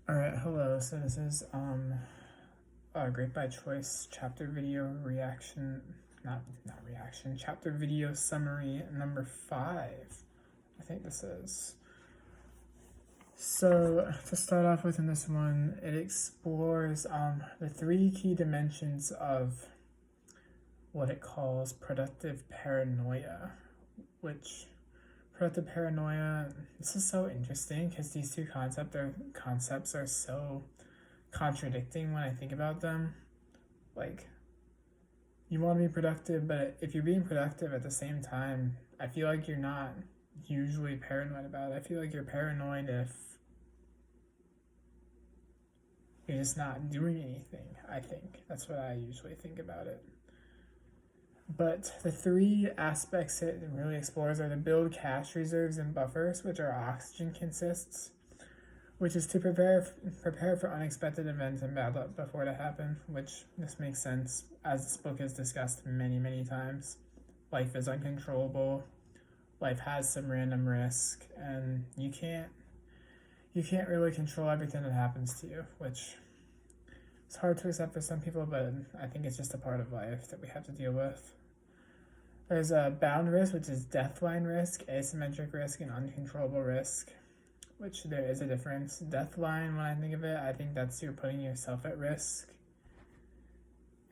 Alright, hello. So this is a Great by Choice chapter video reaction, not reaction, chapter video summary number 5. I think this is. So to start off with, in this one, it explores the 3 key dimensions of what it calls productive paranoia, which productive paranoia, this is so interesting because these two concepts are so contradicting when I think about them. Like, you want to be productive, but if you're being productive at the same time, I feel like you're not usually paranoid about it. I feel like you're paranoid if you're just not doing anything. I think that's what I usually think about it. But the 3 aspects it really explores are to build cash reserves and buffers, which are oxygen consists, which is to prepare for unexpected events and bad luck before they happen, which this makes sense as this book has discussed many times. Life is uncontrollable. Life has some random risk, and you can't really control everything that happens to you, which it's hard to accept for some people, but I think it's just a part of life that we have to deal with. There's a bound risk, which is deathline risk, asymmetric risk, and uncontrollable risk, which there is a difference. Deathline, when I think of it, I think that's you're putting yourself at risk.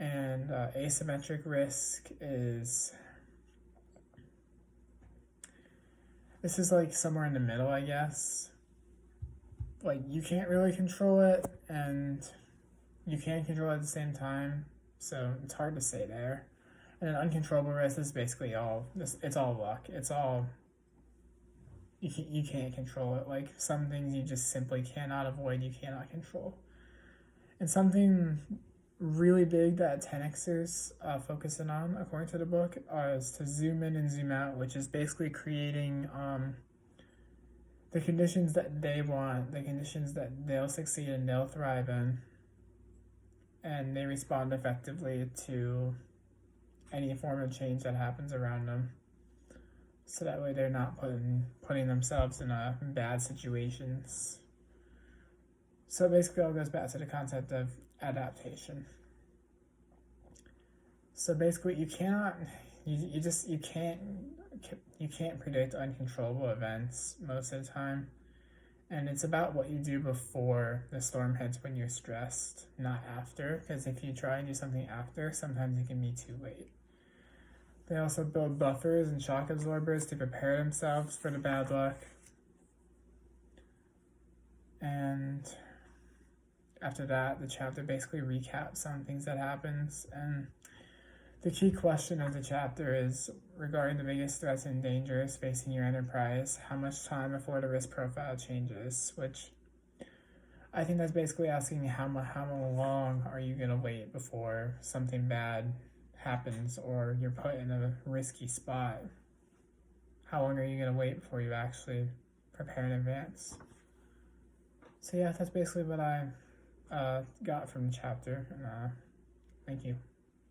And asymmetric risk is, this is like somewhere in the middle, I guess. Like, you can't really control it, and you can control it at the same time, so it's hard to say there. And an uncontrollable risk is basically it's all luck. It's all, you can't control it. Like, some things you just simply cannot avoid, you cannot control. And something really big that 10xers focusing on, according to the book, is to zoom in and zoom out, which is basically creating the conditions that they want, the conditions that they'll succeed and they'll thrive in, and they respond effectively to any form of change that happens around them. So that way they're not putting themselves in bad situations. So basically it all goes back to the concept of adaptation. So basically you can't predict uncontrollable events most of the time. And it's about what you do before the storm hits when you're stressed, not after. Because if you try and do something after, sometimes it can be too late. They also build buffers and shock absorbers to prepare themselves for the bad luck. And after that, the chapter basically recaps on things that happens. And the key question of the chapter is regarding the biggest threats and dangers facing your enterprise. How much time before the risk profile changes? Which I think that's basically asking how long are you going to wait before something bad happens or you're put in a risky spot. How long are you going to wait before you actually prepare in advance? So yeah, that's basically what I got from the chapter. And thank you.